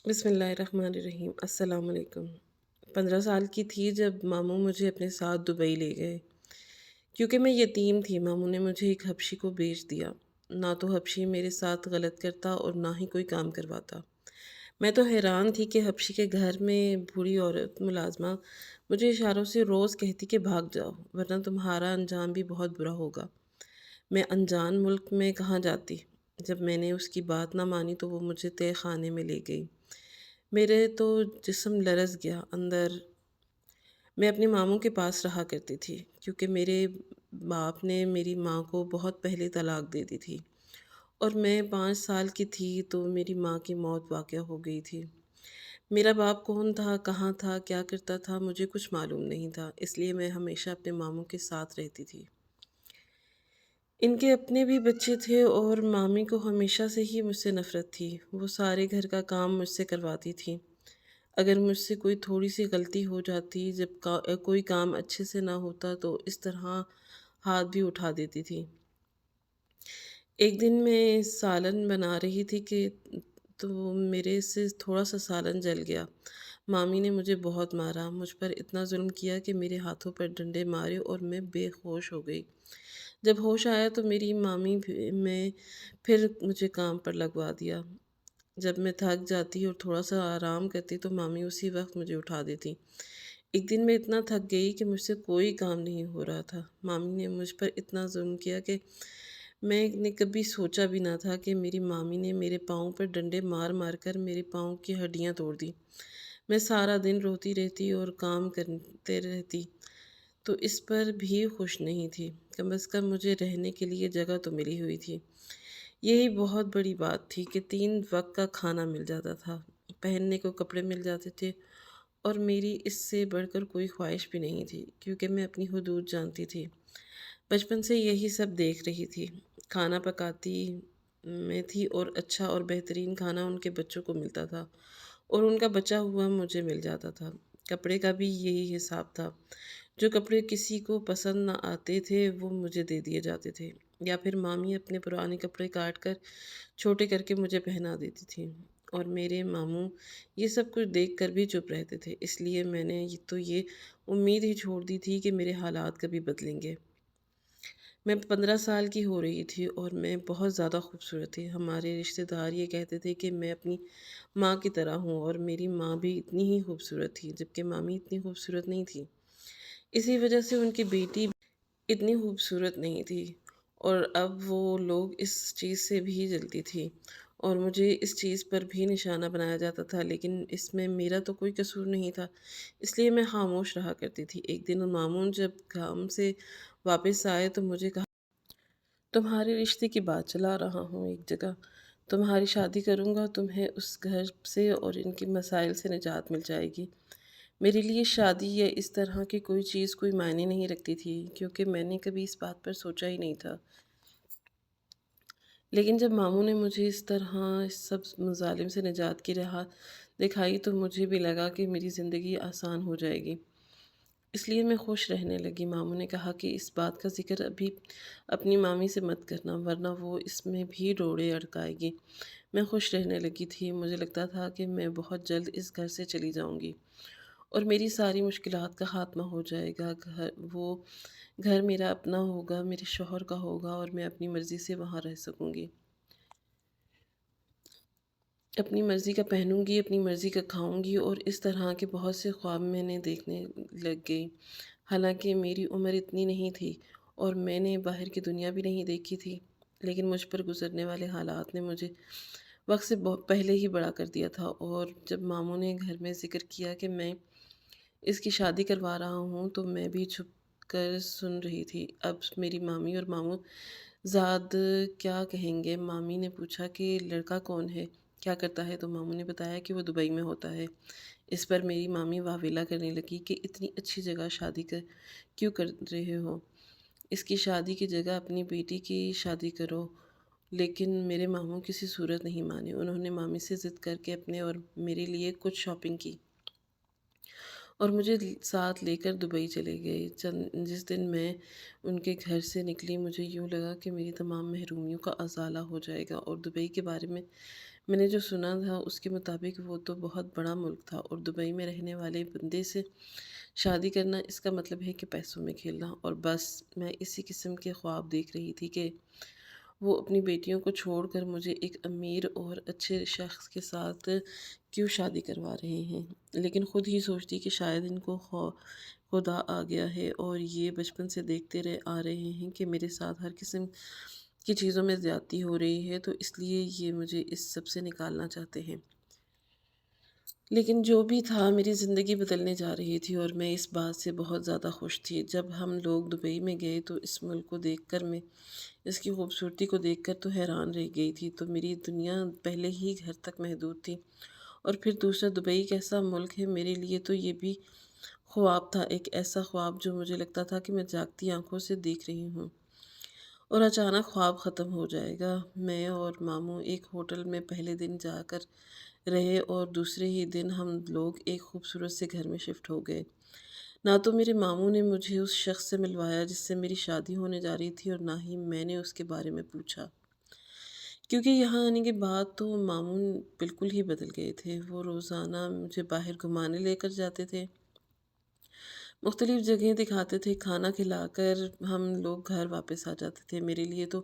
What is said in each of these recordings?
بسم اللہ الرحمن الرحیم۔ السلام علیکم۔ 15 سال کی تھی جب ماموں مجھے اپنے ساتھ دبئی لے گئے۔ کیونکہ میں یتیم تھی، ماموں نے مجھے ایک حبشی کو بیچ دیا۔ نہ تو حبشی میرے ساتھ غلط کرتا اور نہ ہی کوئی کام کرواتا۔ میں تو حیران تھی کہ حبشی کے گھر میں بوڑھی عورت ملازمہ مجھے اشاروں سے روز کہتی کہ بھاگ جاؤ ورنہ تمہارا انجام بھی بہت برا ہوگا۔ میں انجان ملک میں کہاں جاتی؟ جب میں نے اس کی بات نہ مانی تو وہ مجھے تہہ خانے میں لے گئی۔ میرے تو جسم لرز گیا اندر۔ میں اپنے ماموں کے پاس رہا کرتی تھی کیونکہ میرے باپ نے میری ماں کو بہت پہلے طلاق دے دی تھی اور میں 5 سال کی تھی تو میری ماں کی موت واقع ہو گئی تھی۔ میرا باپ کون تھا، کہاں تھا، کیا کرتا تھا، مجھے کچھ معلوم نہیں تھا، اس لیے میں ہمیشہ اپنے ماموں کے ساتھ رہتی تھی۔ ان کے اپنے بھی بچے تھے اور مامی کو ہمیشہ سے ہی مجھ سے نفرت تھی۔ وہ سارے گھر کا کام مجھ سے کرواتی تھی۔ اگر مجھ سے کوئی تھوڑی سی غلطی ہو جاتی، جب کوئی کام اچھے سے نہ ہوتا تو اس طرح ہاتھ بھی اٹھا دیتی تھی۔ ایک دن میں سالن بنا رہی تھی کہ تو میرے سے تھوڑا سا سالن جل گیا۔ مامی نے مجھے بہت مارا، مجھ پر اتنا ظلم کیا کہ میرے ہاتھوں پر ڈنڈے مارے اور میں بے ہوش ہو گئی۔ جب ہوش آیا تو میری مامی میں پھر مجھے کام پر لگوا دیا۔ جب میں تھک جاتی اور تھوڑا سا آرام کرتی تو مامی اسی وقت مجھے اٹھا دیتی۔ ایک دن میں اتنا تھک گئی کہ مجھ سے کوئی کام نہیں ہو رہا تھا۔ مامی نے مجھ پر اتنا ظلم کیا کہ میں نے کبھی سوچا بھی نہ تھا کہ میری مامی نے میرے پاؤں پر ڈنڈے مار مار کر میرے پاؤں کی ہڈیاں توڑ دی۔ میں سارا دن روتی رہتی اور کام کرتے رہتی تو اس پر بھی خوش نہیں تھی۔ کم از کم مجھے رہنے کے لیے جگہ تو ملی ہوئی تھی۔ یہی بہت بڑی بات تھی کہ 3 وقت کا کھانا مل جاتا تھا، پہننے کو کپڑے مل جاتے تھے اور میری اس سے بڑھ کر کوئی خواہش بھی نہیں تھی کیونکہ میں اپنی حدود جانتی تھی۔ بچپن سے یہی سب دیکھ رہی تھی۔ کھانا پکاتی میں تھی اور اچھا اور بہترین کھانا ان کے بچوں کو ملتا تھا اور ان کا بچا ہوا مجھے مل جاتا تھا۔ کپڑے کا بھی یہی حساب تھا۔ جو کپڑے کسی کو پسند نہ آتے تھے وہ مجھے دے دیے جاتے تھے یا پھر مامی اپنے پرانے کپڑے کاٹ کر چھوٹے کر کے مجھے پہنا دیتی تھی اور میرے ماموں یہ سب کچھ دیکھ کر بھی چپ رہتے تھے۔ اس لیے میں نے یہ امید ہی چھوڑ دی تھی کہ میرے حالات کبھی بدلیں گے۔ میں 15 سال کی ہو رہی تھی اور میں بہت زیادہ خوبصورت تھی۔ ہمارے رشتہ دار یہ کہتے تھے کہ میں اپنی ماں کی طرح ہوں اور میری ماں بھی اتنی ہی خوبصورت تھی جبکہ مامی اتنی خوبصورت نہیں تھی۔ اسی وجہ سے ان کی بیٹی اتنی خوبصورت نہیں تھی اور اب وہ لوگ اس چیز سے بھی جلتی تھی اور مجھے اس چیز پر بھی نشانہ بنایا جاتا تھا، لیکن اس میں میرا تو کوئی قصور نہیں تھا، اس لیے میں خاموش رہا کرتی تھی۔ ایک دن ماموں جب کام سے واپس آئے تو مجھے کہا، تمہارے رشتے کی بات چلا رہا ہوں ایک جگہ، تمہاری شادی کروں گا، تمہیں اس گھر سے اور ان کے مسائل سے نجات مل جائے گی۔ میرے لیے شادی یا اس طرح کی کوئی چیز کوئی معنی نہیں رکھتی تھی کیونکہ میں نے کبھی اس بات پر سوچا ہی نہیں تھا۔ لیکن جب ماموں نے مجھے اس طرح اس سب مظالم سے نجات کی راہ دکھائی تو مجھے بھی لگا کہ میری زندگی آسان ہو جائے گی، اس لیے میں خوش رہنے لگی۔ ماموں نے کہا کہ اس بات کا ذکر ابھی اپنی مامی سے مت کرنا ورنہ وہ اس میں بھی روڑے اڑکائے گی۔ میں خوش رہنے لگی تھی، مجھے لگتا تھا کہ میں بہت جلد اس گھر سے چلی جاؤں گی اور میری ساری مشکلات کا خاتمہ ہو جائے گا۔ وہ گھر میرا اپنا ہوگا، میرے شوہر کا ہوگا اور میں اپنی مرضی سے وہاں رہ سکوں گی، اپنی مرضی کا پہنوں گی، اپنی مرضی کا کھاؤں گی اور اس طرح کے بہت سے خواب میں نے دیکھنے لگ گئی۔ حالانکہ میری عمر اتنی نہیں تھی اور میں نے باہر کی دنیا بھی نہیں دیکھی تھی، لیکن مجھ پر گزرنے والے حالات نے مجھے وقت سے بہت پہلے ہی بڑا کر دیا تھا۔ اور جب ماموں نے گھر میں ذکر کیا کہ میں اس کی شادی کروا رہا ہوں تو میں بھی چھپ کر سن رہی تھی۔ اب میری مامی اور ماموں زاد کیا کہیں گے؟ مامی نے پوچھا کہ لڑکا کون ہے، کیا کرتا ہے؟ تو ماموں نے بتایا کہ وہ دبئی میں ہوتا ہے۔ اس پر میری مامی واویلا کرنے لگی کہ اتنی اچھی جگہ شادی کیوں کر رہے ہو؟ اس کی شادی کی جگہ اپنی بیٹی کی شادی کرو۔ لیکن میرے ماموں کسی صورت نہیں مانے۔ انہوں نے مامی سے ضد کر کے اپنے اور میرے لیے کچھ شاپنگ کی اور مجھے ساتھ لے کر دبئی چلے گئے۔ جس دن میں ان کے گھر سے نکلی مجھے یوں لگا کہ میری تمام محرومیوں کا ازالہ ہو جائے گا اور دبئی کے بارے میں میں نے جو سنا تھا اس کے مطابق وہ تو بہت بڑا ملک تھا، اور دبئی میں رہنے والے بندے سے شادی کرنا اس کا مطلب ہے کہ پیسوں میں کھیلنا، اور بس میں اسی قسم کے خواب دیکھ رہی تھی کہ وہ اپنی بیٹیوں کو چھوڑ کر مجھے ایک امیر اور اچھے شخص کے ساتھ کیوں شادی کروا رہے ہیں۔ لیکن خود ہی سوچتی کہ شاید ان کو خدا آ گیا ہے، اور یہ بچپن سے دیکھتے آ رہے ہیں کہ میرے ساتھ ہر قسم کی چیزوں میں زیادتی ہو رہی ہے، تو اس لیے یہ مجھے اس سب سے نکالنا چاہتے ہیں۔ لیکن جو بھی تھا، میری زندگی بدلنے جا رہی تھی، اور میں اس بات سے بہت زیادہ خوش تھی۔ جب ہم لوگ دبئی میں گئے تو اس ملک کو دیکھ کر اس کی خوبصورتی کو دیکھ کر تو حیران رہ گئی تھی۔ تو میری دنیا پہلے ہی گھر تک محدود تھی، اور پھر دوسرا دبئی کیسا ملک ہے میرے لیے، تو یہ بھی خواب تھا، ایک ایسا خواب جو مجھے لگتا تھا کہ میں جاگتی آنکھوں سے دیکھ رہی ہوں، اور اچانک خواب ختم ہو جائے گا۔ میں اور ماموں ایک ہوٹل میں پہلے دن جا کر رہے، اور دوسرے ہی دن ہم لوگ ایک خوبصورت سے گھر میں شفٹ ہو گئے۔ نہ تو میرے ماموں نے مجھے اس شخص سے ملوایا جس سے میری شادی ہونے جا رہی تھی، اور نہ ہی میں نے اس کے بارے میں پوچھا، کیونکہ یہاں آنے کے بعد تو ماموں بالکل ہی بدل گئے تھے۔ وہ روزانہ مجھے باہر گھمانے لے کر جاتے تھے، مختلف جگہیں دکھاتے تھے، کھانا کھلا کر ہم لوگ گھر واپس آ جاتے تھے۔ میرے لیے تو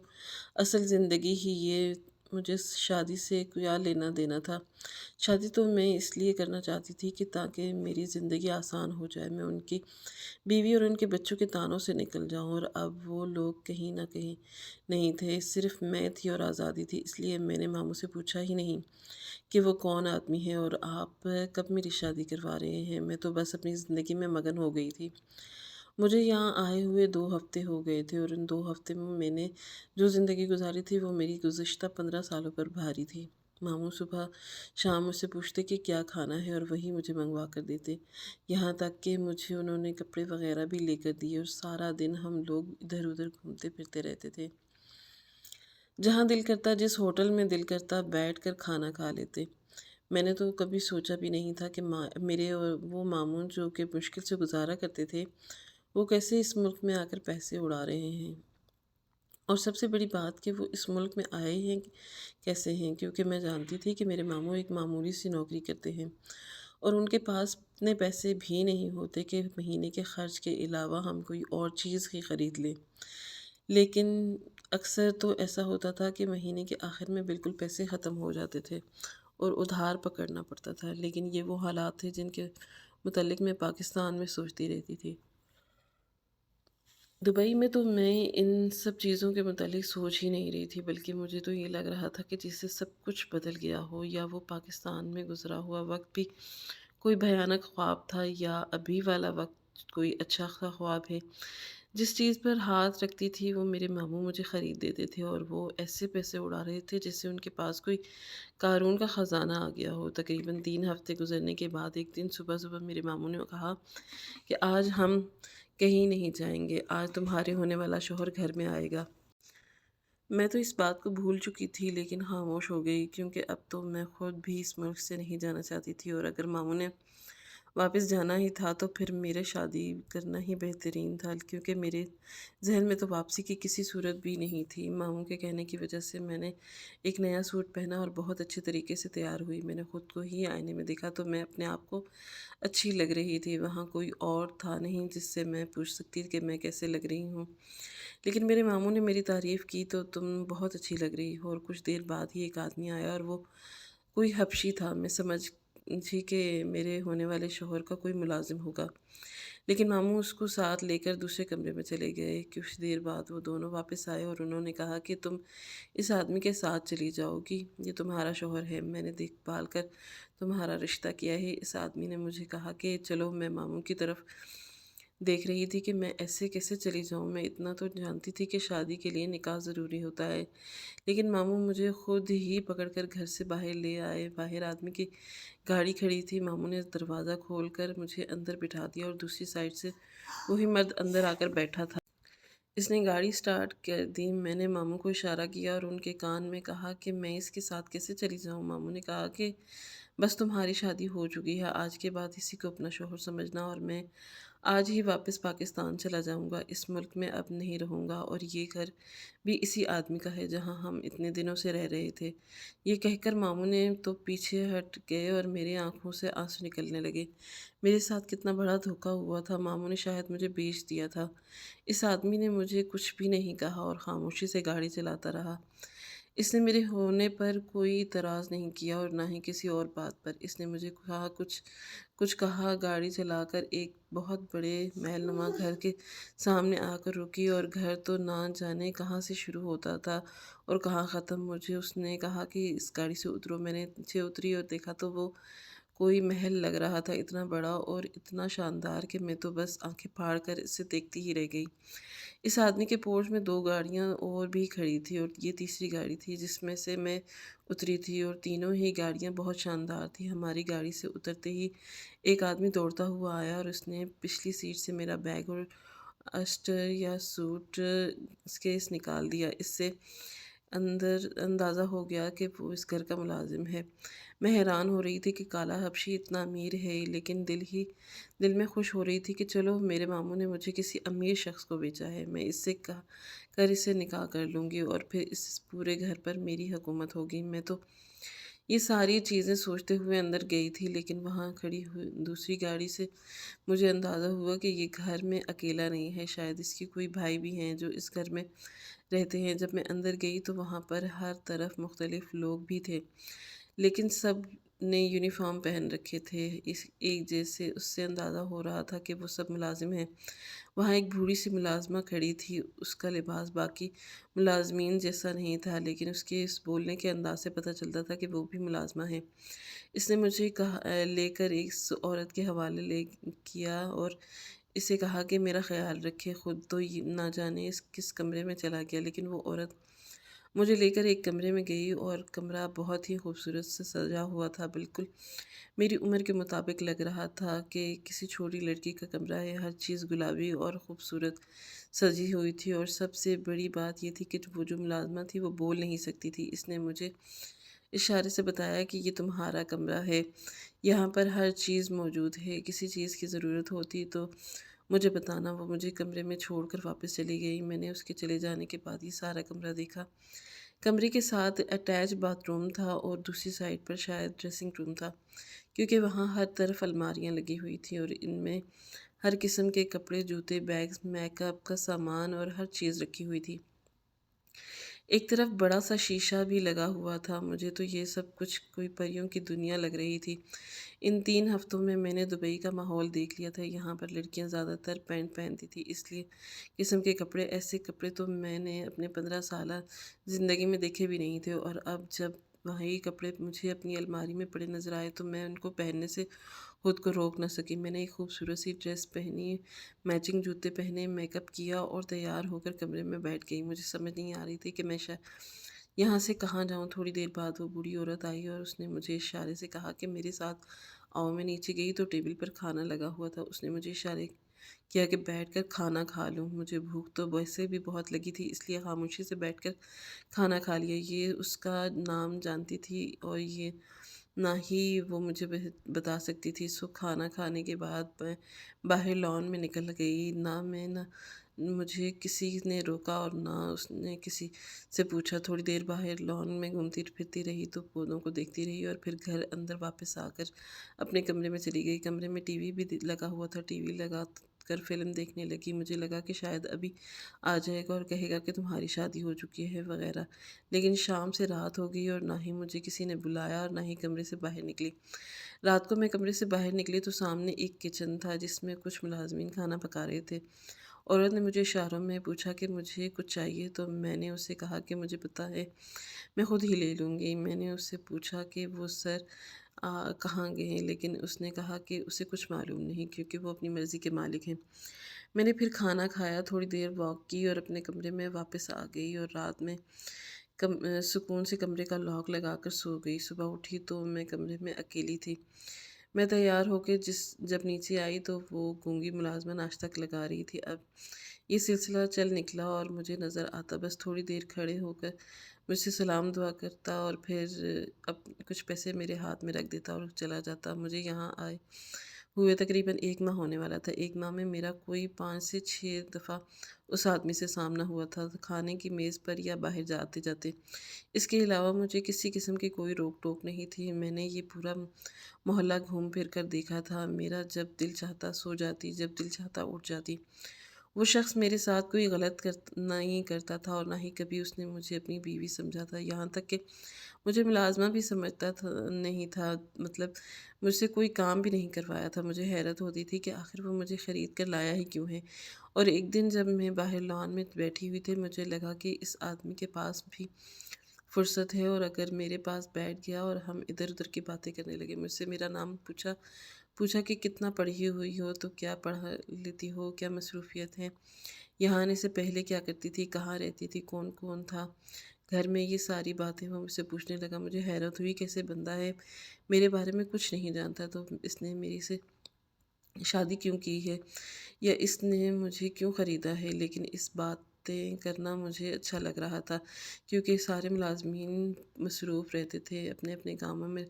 اصل زندگی ہی یہ، مجھے شادی سے کیا لینا دینا تھا۔ شادی تو میں اس لیے کرنا چاہتی تھی کہ تاکہ میری زندگی آسان ہو جائے، میں ان کی بیوی اور ان کے بچوں کے تانوں سے نکل جاؤں، اور اب وہ لوگ کہیں نہ کہیں نہیں تھے، صرف میں تھی اور آزادی تھی۔ اس لیے میں نے ماموں سے پوچھا ہی نہیں کہ وہ کون آدمی ہے اور آپ کب میری شادی کروا رہے ہیں۔ میں تو بس اپنی زندگی میں مگن ہو گئی تھی۔ مجھے یہاں آئے ہوئے 2 ہفتے ہو گئے تھے، اور ان 2 ہفتے میں نے جو زندگی گزاری تھی وہ میری گزشتہ 15 سالوں پر بھاری تھی۔ ماموں صبح شام مجھ سے پوچھتے کہ کیا کھانا ہے، اور وہی مجھے منگوا کر دیتے۔ یہاں تک کہ مجھے انہوں نے کپڑے وغیرہ بھی لے کر دیے، اور سارا دن ہم لوگ ادھر ادھر گھومتے پھرتے رہتے تھے۔ جہاں دل کرتا، جس ہوٹل میں دل کرتا، بیٹھ کر کھانا کھا لیتے۔ میں نے تو کبھی سوچا بھی نہیں تھا کہ میرے اور وہ ماموں جو کہ مشکل سے گزارا کرتے تھے، وہ کیسے اس ملک میں آ کر پیسے اڑا رہے ہیں۔ اور سب سے بڑی بات کہ وہ اس ملک میں آئے ہیں کیسے ہیں، کیونکہ میں جانتی تھی کہ میرے ماموں ایک معمولی سی نوکری کرتے ہیں، اور ان کے پاس اتنے پیسے بھی نہیں ہوتے کہ مہینے کے خرچ کے علاوہ ہم کوئی اور چیز ہی خرید لیں۔ لیکن اکثر تو ایسا ہوتا تھا کہ مہینے کے آخر میں بالکل پیسے ختم ہو جاتے تھے، اور ادھار پکڑنا پڑتا تھا۔ لیکن یہ وہ حالات تھے جن کے متعلق میں پاکستان میں سوچتی رہتی تھی۔ دبئی میں تو میں ان سب چیزوں کے متعلق سوچ ہی نہیں رہی تھی، بلکہ مجھے تو یہ لگ رہا تھا کہ جسے سب کچھ بدل گیا ہو، یا وہ پاکستان میں گزرا ہوا وقت بھی کوئی بھیانک خواب تھا، یا ابھی والا وقت کوئی اچھا سا خواب ہے۔ جس چیز پر ہاتھ رکھتی تھی وہ میرے ماموں مجھے خرید دیتے تھے، اور وہ ایسے پیسے اڑا رہے تھے جس سے ان کے پاس کوئی قارون کا خزانہ آ گیا ہو۔ تقریباً 3 ہفتے گزرنے کے بعد ایک دن صبح صبح میرے ماموں نے کہا کہ آج ہم کہیں نہیں جائیں گے، آج تمہارے ہونے والا شوہر گھر میں آئے گا۔ میں تو اس بات کو بھول چکی تھی، لیکن خاموش ہو گئی، کیونکہ اب تو میں خود بھی اس ملک سے نہیں جانا چاہتی تھی، اور اگر ماموں نے واپس جانا ہی تھا تو پھر میرے شادی کرنا ہی بہترین تھا، کیونکہ میرے ذہن میں تو واپسی کی کسی صورت بھی نہیں تھی۔ ماموں کے کہنے کی وجہ سے میں نے ایک نیا سوٹ پہنا اور بہت اچھے طریقے سے تیار ہوئی۔ میں نے خود کو ہی آئینے میں دیکھا تو میں اپنے آپ کو اچھی لگ رہی تھی، وہاں کوئی اور تھا نہیں جس سے میں پوچھ سکتی کہ میں کیسے لگ رہی ہوں۔ لیکن میرے ماموں نے میری تعریف کی تو تم بہت اچھی لگ رہی ہو، اور کچھ دیر بعد ہی ایک آدمی آیا، اور وہ کوئی حبشی تھا۔ میں سمجھی کہ میرے ہونے والے شوہر کا کوئی ملازم ہوگا، لیکن ماموں اس کو ساتھ لے کر دوسرے کمرے میں چلے گئے۔ کچھ دیر بعد وہ دونوں واپس آئے، اور انہوں نے کہا کہ تم اس آدمی کے ساتھ چلی جاؤ گی، یہ تمہارا شوہر ہے، میں نے دیکھ بھال کر تمہارا رشتہ کیا ہے۔ اس آدمی نے مجھے کہا کہ چلو۔ میں ماموں کی طرف دیکھ رہی تھی کہ میں ایسے کیسے چلی جاؤں، میں اتنا تو جانتی تھی کہ شادی کے لیے نکاح ضروری ہوتا ہے، لیکن ماموں مجھے خود ہی پکڑ کر گھر سے باہر لے آئے۔ باہر آدمی کی گاڑی کھڑی تھی، ماموں نے دروازہ کھول کر مجھے اندر بٹھا دیا، اور دوسری سائڈ سے وہی مرد اندر آ کر بیٹھا تھا۔ اس نے گاڑی سٹارٹ کر دی۔ میں نے ماموں کو اشارہ کیا اور ان کے کان میں کہا کہ میں اس کے ساتھ کیسے چلی جاؤں۔ ماموں نے کہا کہ بس تمہاری شادی ہو چکی ہے، آج کے بعد اسی کو اپنا شوہر سمجھنا، اور میں آج ہی واپس پاکستان چلا جاؤں گا، اس ملک میں اب نہیں رہوں گا، اور یہ گھر بھی اسی آدمی کا ہے جہاں ہم اتنے دنوں سے رہ رہے تھے۔ یہ کہہ کر ماموں نے تو پیچھے ہٹ گئے اور میری آنکھوں سے آنسو نکلنے لگے۔ میرے ساتھ کتنا بڑا دھوکا ہوا تھا، ماموں نے شاید مجھے بیچ دیا تھا۔ اس آدمی نے مجھے کچھ بھی نہیں کہا اور خاموشی سے گاڑی چلاتا رہا۔ اس نے میرے ہونے پر کوئی اعتراض نہیں کیا اور نہ ہی کسی اور بات پر۔ اس نے مجھے کہا کچھ کہا، گاڑی چلا کر ایک بہت بڑے محل نما گھر کے سامنے آ کر رکی، اور گھر تو نہ جانے کہاں سے شروع ہوتا تھا اور کہاں ختم۔ مجھے اس نے کہا کہ اس گاڑی سے اترو۔ میں نے نیچے اتری اور دیکھا تو وہ کوئی محل لگ رہا تھا، اتنا بڑا اور اتنا شاندار کہ میں تو بس آنکھیں پھاڑ کر اسے دیکھتی ہی رہ گئی۔ اس آدمی کے پورچ میں 2 گاڑیاں اور بھی کھڑی تھیں اور یہ تیسری گاڑی تھی جس میں سے میں اتری تھی، اور تینوں ہی گاڑیاں بہت شاندار تھیں۔ ہماری گاڑی سے اترتے ہی ایک آدمی دوڑتا ہوا آیا اور اس نے پچھلی سیٹ سے میرا بیگ اور اسٹر یا سوٹ کیس نکال دیا۔ اس سے اندازہ ہو گیا کہ وہ اس گھر کا ملازم ہے۔ میں حیران ہو رہی تھی کہ کالا حبشی اتنا امیر ہے، لیکن دل میں خوش ہو رہی تھی کہ چلو میرے ماموں نے مجھے کسی امیر شخص کو بیچا ہے، میں اس سے کہہ کر اسے نکاح کر لوں گی اور پھر اس پورے گھر پر میری حکومت ہوگی۔ میں تو یہ ساری چیزیں سوچتے ہوئے اندر گئی تھی، لیکن وہاں کھڑی ہوئی دوسری گاڑی سے مجھے اندازہ ہوا کہ یہ گھر میں اکیلا نہیں ہے، شاید اس کے کوئی بھائی بھی ہیں جو اس گھر میں رہتے ہیں۔ جب میں اندر گئی تو وہاں پر ہر طرف مختلف لوگ بھی تھے، لیکن سب نے یونیفارم پہن رکھے تھے ایک جیسے۔ اس سے اندازہ ہو رہا تھا کہ وہ سب ملازم ہیں۔ وہاں ایک بوڑھی سی ملازمہ کھڑی تھی، اس کا لباس باقی ملازمین جیسا نہیں تھا، لیکن اس کے بولنے کے انداز سے پتہ چلتا تھا کہ وہ بھی ملازمہ ہے۔ اس نے مجھے لے کر ایک عورت کے حوالے کیا اور اسے کہا کہ میرا خیال رکھے، خود تو نہ جانے کس کمرے میں چلا گیا، لیکن وہ عورت مجھے لے کر ایک کمرے میں گئی اور کمرہ بہت ہی خوبصورت سے سجا ہوا تھا، بالکل میری عمر کے مطابق لگ رہا تھا کہ کسی چھوٹی لڑکی کا کمرہ ہے۔ ہر چیز گلابی اور خوبصورت سجی ہوئی تھی، اور سب سے بڑی بات یہ تھی کہ وہ جو ملازمہ تھی وہ بول نہیں سکتی تھی۔ اس نے مجھے اشارے سے بتایا کہ یہ تمہارا کمرہ ہے، یہاں پر ہر چیز موجود ہے، کسی چیز کی ضرورت ہوتی تو مجھے بتانا۔ وہ مجھے کمرے میں چھوڑ کر واپس چلی گئی۔ میں نے اس کے چلے جانے کے بعد یہ سارا کمرہ دیکھا۔ کمرے کے ساتھ اٹیچ باتھ روم تھا اور دوسری سائڈ پر شاید ڈریسنگ روم تھا، کیونکہ وہاں ہر طرف الماریاں لگی ہوئی تھیں اور ان میں ہر قسم کے کپڑے، جوتے، بیگز، میک اپ کا سامان اور ہر چیز رکھی ہوئی تھی۔ ایک طرف بڑا سا شیشہ بھی لگا ہوا تھا۔ مجھے تو یہ سب کچھ کوئی پریوں کی دنیا لگ رہی تھی۔ ان 3 ہفتوں میں نے دبئی کا ماحول دیکھ لیا تھا۔ یہاں پر لڑکیاں زیادہ تر پینٹ پہنتی تھیں، اس لیے قسم کے کپڑے، ایسے کپڑے تو میں نے اپنے 15 سالہ زندگی میں دیکھے بھی نہیں تھے، اور اب جب وہی کپڑے مجھے اپنی الماری میں پڑے نظر آئے تو میں ان کو پہننے سے خود کو روک نہ سکی۔ میں نے ایک خوبصورت سی ڈریس پہنی، میچنگ جوتے پہنے، میک اپ کیا اور تیار ہو کر کمرے میں بیٹھ گئی۔ مجھے سمجھ نہیں آ رہی تھی کہ میں یہاں سے کہاں جاؤں۔ تھوڑی دیر بعد وہ بوڑھی عورت آئی اور اس نے مجھے اشارے سے کہا کہ میرے ساتھ آؤ۔ میں نیچے گئی تو ٹیبل پر کھانا لگا ہوا تھا۔ اس نے مجھے اشارے کیا کہ بیٹھ کر کھانا کھا لوں۔ مجھے بھوک تو ویسے بھی بہت لگی تھی، اس لیے خاموشی سے بیٹھ کر کھانا کھا لیا۔ یہ اس کا نام جانتی تھی اور یہ نہ ہی وہ مجھے بتا سکتی تھی۔ کھانا کھانے کے بعد میں باہر لان میں نکل گئی۔ نہ مجھے کسی نے روکا اور نہ اس نے کسی سے پوچھا۔ تھوڑی دیر باہر لان میں گھومتی پھرتی رہی تو پودوں کو دیکھتی رہی، اور پھر گھر اندر واپس آ کر اپنے کمرے میں چلی گئی۔ کمرے میں ٹی وی بھی لگا ہوا تھا، ٹی وی لگا کر فلم دیکھنے لگی۔ مجھے لگا کہ شاید ابھی آ جائے گا اور کہے گا کہ تمہاری شادی ہو چکی ہے وغیرہ، لیکن شام سے رات ہو گئی اور نہ ہی مجھے کسی نے بلایا اور نہ ہی کمرے سے باہر نکلی۔ رات کو میں کمرے سے باہر نکلی تو سامنے ایک کچن تھا جس میں کچھ ملازمین کھانا پکا رہے تھے۔ عورت نے مجھے اشاروں میں پوچھا کہ مجھے کچھ چاہیے تو میں نے اسے کہا کہ مجھے پتہ ہے، میں خود ہی لے لوں گی۔ میں نے اس سے پوچھا کہ وہ سر کہاں گئے ہیں، لیکن اس نے کہا کہ اسے کچھ معلوم نہیں کیونکہ وہ اپنی مرضی کے مالک ہیں۔ میں نے پھر کھانا کھایا، تھوڑی دیر واک کی اور اپنے کمرے میں واپس آ گئی، اور رات میں سکون سے کمرے کا لاک لگا کر سو گئی۔ صبح اٹھی تو میں کمرے میں اکیلی تھی۔ میں تیار ہو کے جب نیچے آئی تو وہ گونگی ملازمہ ناشتہ لگا رہی تھی۔ اب یہ سلسلہ چل نکلا اور مجھے نظر آتا بس تھوڑی دیر کھڑے ہو کر مجھ سے سلام دعا کرتا اور پھر اب کچھ پیسے میرے ہاتھ میں رکھ دیتا اور چلا جاتا۔ مجھے یہاں آئے ہوئے تقریباً 1 ماہ ہونے والا تھا۔ 1 ماہ میں میرا کوئی 5 سے 6 دفعہ اس آدمی سے سامنا ہوا تھا، کھانے کی میز پر یا باہر جاتے جاتے۔ اس کے علاوہ مجھے کسی قسم کی کوئی روک ٹوک نہیں تھی۔ میں نے یہ پورا محلہ گھوم پھر کر دیکھا تھا۔ میرا جب دل چاہتا سو جاتی، جب دل چاہتا اٹھ جاتی۔ وہ شخص میرے ساتھ کوئی غلط نہیں کرتا تھا، اور نہ ہی کبھی اس نے مجھے اپنی بیوی سمجھا تھا، یہاں تک کہ مجھے ملازمہ بھی سمجھتا تھا نہیں تھا، مطلب مجھ سے کوئی کام بھی نہیں کروایا تھا۔ مجھے حیرت ہوتی تھی کہ آخر وہ مجھے خرید کر لایا ہی کیوں ہے۔ اور ایک دن جب میں باہر لان میں بیٹھی ہوئی تھی، مجھے لگا کہ اس آدمی کے پاس بھی فرصت ہے، اور اگر میرے پاس بیٹھ گیا اور ہم ادھر ادھر کی باتیں کرنے لگے۔ مجھ سے میرا نام پوچھا کہ کتنا پڑھی ہوئی ہو، تو کیا پڑھا لیتی ہو، کیا مصروفیت ہے، یہاں آنے سے پہلے کیا کرتی تھی، کہاں رہتی تھی، کون کون تھا گھر میں، یہ ساری باتیں وہ مجھ سے پوچھنے لگا۔ مجھے حیرت ہوئی، کیسے بندہ ہے، میرے بارے میں کچھ نہیں جانتا، تو اس نے میری سے شادی کیوں کی ہے، یا اس نے مجھے کیوں خریدا ہے۔ لیکن اس باتیں کرنا مجھے اچھا لگ رہا تھا، کیونکہ سارے ملازمین مصروف رہتے تھے، اپنے اپنے کاموں میں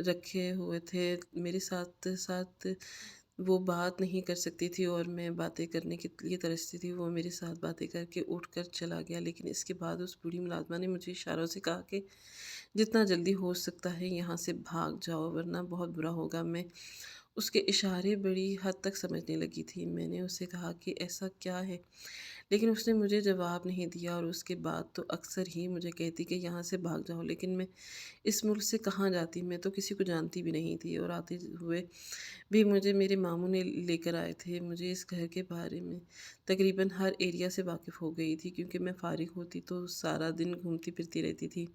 رکھے ہوئے تھے، میرے ساتھ ساتھ وہ بات نہیں کر سکتی تھی، اور میں باتیں کرنے کے لیے ترستی تھی۔ وہ میرے ساتھ باتیں کر کے اٹھ کر چلا گیا، لیکن اس کے بعد اس بوڑھی ملازمہ نے مجھے اشاروں سے کہا کہ جتنا جلدی ہو سکتا ہے یہاں سے بھاگ جاؤ، ورنہ بہت برا ہوگا۔ میں اس کے اشارے بڑی حد تک سمجھنے لگی تھی۔ میں نے اسے کہا کہ ایسا کیا ہے، لیکن اس نے مجھے جواب نہیں دیا، اور اس کے بعد تو اکثر ہی مجھے کہتی کہ یہاں سے بھاگ جاؤ، لیکن میں اس ملک سے کہاں جاتی، میں تو کسی کو جانتی بھی نہیں تھی، اور آتے ہوئے بھی مجھے میرے ماموں نے لے کر آئے تھے۔ مجھے اس گھر کے بارے میں تقریباً ہر ایریا سے واقف ہو گئی تھی، کیونکہ میں فارغ ہوتی تو سارا دن گھومتی پھرتی رہتی تھی۔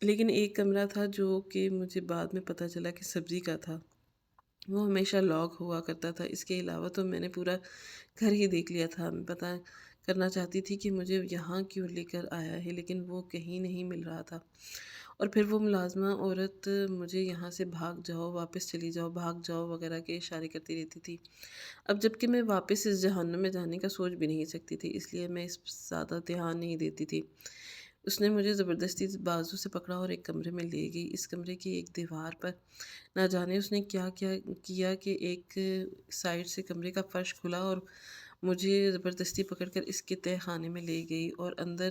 لیکن ایک کمرہ تھا جو کہ مجھے بعد میں پتہ چلا کہ سبزی کا تھا، وہ ہمیشہ لاک ہوا کرتا تھا۔ اس کے علاوہ تو میں نے پورا گھر ہی دیکھ لیا تھا۔ میں پتہ کرنا چاہتی تھی کہ مجھے یہاں کیوں لے کر آیا ہے، لیکن وہ کہیں نہیں مل رہا تھا۔ اور پھر وہ ملازمہ عورت مجھے یہاں سے بھاگ جاؤ، واپس چلی جاؤ، بھاگ جاؤ وغیرہ کے اشارے کرتی رہتی تھی۔ اب جب کہ میں واپس اس جہنم میں جانے کا سوچ بھی نہیں سکتی تھی، اس لیے میں اس پر زیادہ دھیان نہیں دیتی تھی۔ اس نے مجھے زبردستی بازو سے پکڑا اور ایک کمرے میں لے گئی۔ اس کمرے کی ایک دیوار پر نہ جانے اس نے کیا کیا کہ ایک سائڈ سے کمرے کا فرش کھلا، اور مجھے زبردستی پکڑ کر اس کے تہہ خانے میں لے گئی، اور اندر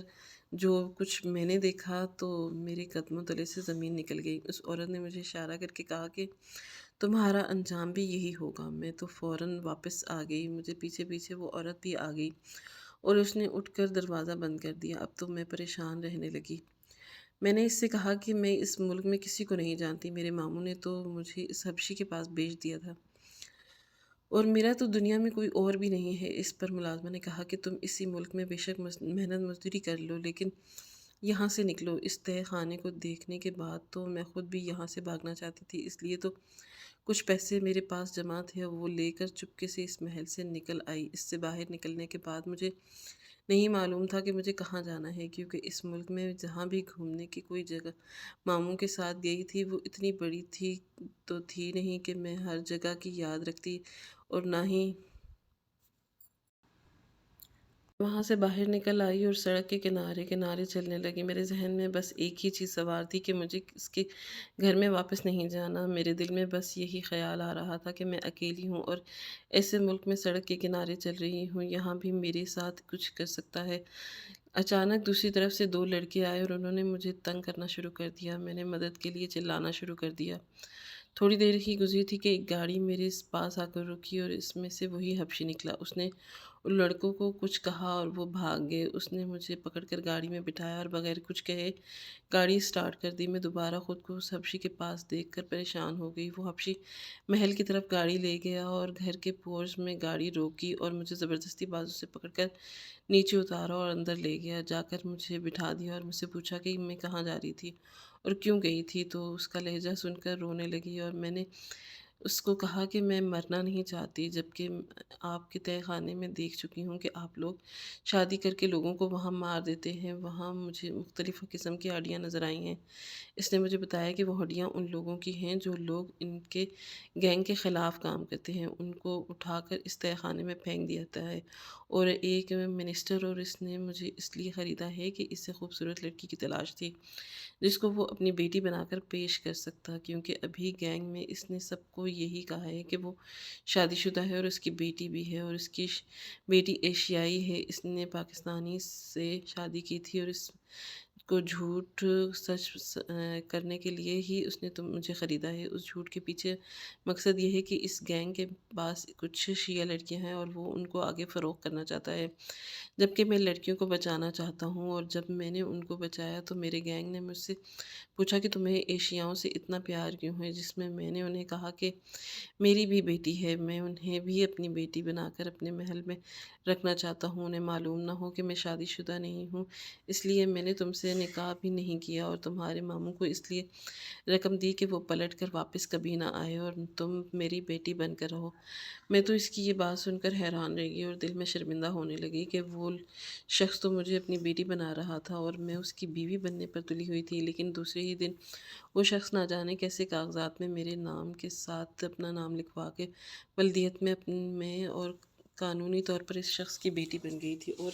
جو کچھ میں نے دیکھا تو میرے قدموں تلے سے زمین نکل گئی۔ اس عورت نے مجھے اشارہ کر کے کہا کہ تمہارا انجام بھی یہی ہوگا۔ میں تو فوراً واپس آ گئی، مجھے پیچھے پیچھے وہ عورت بھی آ گئی، اور اس نے اٹھ کر دروازہ بند کر دیا۔ اب تو میں پریشان رہنے لگی۔ میں نے اس سے کہا کہ میں اس ملک میں کسی کو نہیں جانتی، میرے ماموں نے تو مجھے اس حبشی کے پاس بھیج دیا تھا، اور میرا تو دنیا میں کوئی اور بھی نہیں ہے۔ اس پر ملازمہ نے کہا کہ تم اسی ملک میں بے شک محنت مزدوری کر لو، لیکن یہاں سے نکلو۔ اس تہہ خانے کو دیکھنے کے بعد تو میں خود بھی یہاں سے بھاگنا چاہتی تھی، اس لیے تو کچھ پیسے میرے پاس جمع تھے، وہ لے کر چپکے سے اس محل سے نکل آئی۔ اس سے باہر نکلنے کے بعد مجھے نہیں معلوم تھا کہ مجھے کہاں جانا ہے، کیونکہ اس ملک میں جہاں بھی گھومنے کی کوئی جگہ ماموں کے ساتھ گئی تھی، وہ اتنی بڑی تھی نہیں کہ میں ہر جگہ کی یاد رکھتی، اور نہ ہی وہاں سے باہر نکل آئی اور سڑک کے کنارے کنارے چلنے لگی۔ میرے ذہن میں بس ایک ہی چیز سوار تھی کہ مجھے اس کے گھر میں واپس نہیں جانا۔ میرے دل میں بس یہی خیال آ رہا تھا کہ میں اکیلی ہوں، اور ایسے ملک میں سڑک کے کنارے چل رہی ہوں، یہاں بھی میرے ساتھ کچھ کر سکتا ہے۔ اچانک دوسری طرف سے 2 لڑکے آئے، اور انہوں نے مجھے تنگ کرنا شروع کر دیا۔ میں نے مدد کے لیے چلانا شروع کر دیا۔ تھوڑی دیر ہی گزری تھی کہ ایک گاڑی میرے پاس آ کر رکی، اور اس میں سے وہی حبشی نکلا۔ اس نے ان لڑکوں کو کچھ کہا اور وہ بھاگ گئے۔ اس نے مجھے پکڑ کر گاڑی میں بٹھایا اور بغیر کچھ کہے گاڑی سٹارٹ کر دی۔ میں دوبارہ خود کو اس حبشی کے پاس دیکھ کر پریشان ہو گئی۔ وہ حبشی محل کی طرف گاڑی لے گیا، اور گھر کے پورچ میں گاڑی روکی، اور مجھے زبردستی بازو سے پکڑ کر نیچے اتارا اور اندر لے گیا۔ جا کر مجھے بٹھا دیا اور مجھ سے پوچھا کہ میں کہاں جا رہی تھی اور کیوں گئی تھی، تو اس کا لہجہ سن کر رونے لگی، اور میں نے اس کو کہا کہ میں مرنا نہیں چاہتی، جبکہ آپ کے تہہ خانے میں دیکھ چکی ہوں کہ آپ لوگ شادی کر کے لوگوں کو وہاں مار دیتے ہیں۔ وہاں مجھے مختلف قسم کی ہڈیاں نظر آئی ہیں۔ اس نے مجھے بتایا کہ وہ ہڈیاں ان لوگوں کی ہیں جو لوگ ان کے گینگ کے خلاف کام کرتے ہیں، ان کو اٹھا کر اس تہہ خانے میں پھینک دیا جاتا ہے، اور ایک منسٹر، اور اس نے مجھے اس لیے خریدا ہے کہ اس سے خوبصورت لڑکی کی تلاش تھی جس کو وہ اپنی بیٹی بنا کر پیش کر سکتا، کیونکہ ابھی گینگ میں اس نے سب کو وہ یہی کہا ہے کہ وہ شادی شدہ ہے اور اس کی بیٹی بھی ہے، اور اس کی بیٹی ایشیائی ہے، اس نے پاکستانی سے شادی کی تھی، اور اس کو جھوٹ سچ کرنے کے لیے ہی اس نے مجھے خریدا ہے۔ اس جھوٹ کے پیچھے مقصد یہ ہے کہ اس گینگ کے پاس کچھ شیعہ لڑکیاں ہیں اور وہ ان کو آگے فروغ کرنا چاہتا ہے، جبکہ میں لڑکیوں کو بچانا چاہتا ہوں۔ اور جب میں نے ان کو بچایا تو میرے گینگ نے مجھ سے پوچھا کہ تمہیں ایشیاؤں سے اتنا پیار کیوں ہے، جس میں نے انہیں کہا کہ میری بھی بیٹی ہے، میں انہیں بھی اپنی بیٹی بنا کر اپنے محل میں رکھنا چاہتا ہوں، انہیں معلوم نہ ہو کہ میں شادی شدہ نہیں ہوں، اس لیے میں نے تم سے نکاح بھی نہیں کیا اور تمہارے ماموں کو اس لیے رقم دی کہ وہ پلٹ کر واپس کبھی نہ آئے اور تم میری بیٹی بن کر رہو۔ میں تو اس کی یہ بات سن کر حیران رہ گئی اور دل میں شرمندہ ہونے لگی کہ وہ شخص تو مجھے اپنی بیٹی بنا رہا تھا اور میں اس کی بیوی بننے پر تلی ہوئی تھی، لیکن دوسرے ہی دن وہ شخص نہ جانے کیسے کاغذات میں میرے نام کے ساتھ اپنا نام لکھوا کے والدیت میں اور قانونی طور پر اس شخص کی بیٹی بن گئی تھی، اور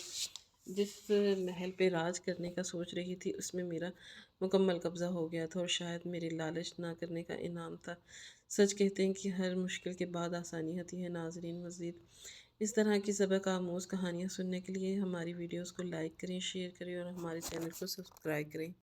جس محل پہ راج کرنے کا سوچ رہی تھی اس میں میرا مکمل قبضہ ہو گیا تھا، اور شاید میرے لالچ نہ کرنے کا انعام تھا۔ سچ کہتے ہیں کہ ہر مشکل کے بعد آسانی ہوتی ہے۔ ناظرین، مزید اس طرح کی سبق آموز کہانیاں سننے کے لیے ہماری ویڈیوز کو لائک کریں، شیئر کریں اور ہمارے چینل کو سبسکرائب کریں۔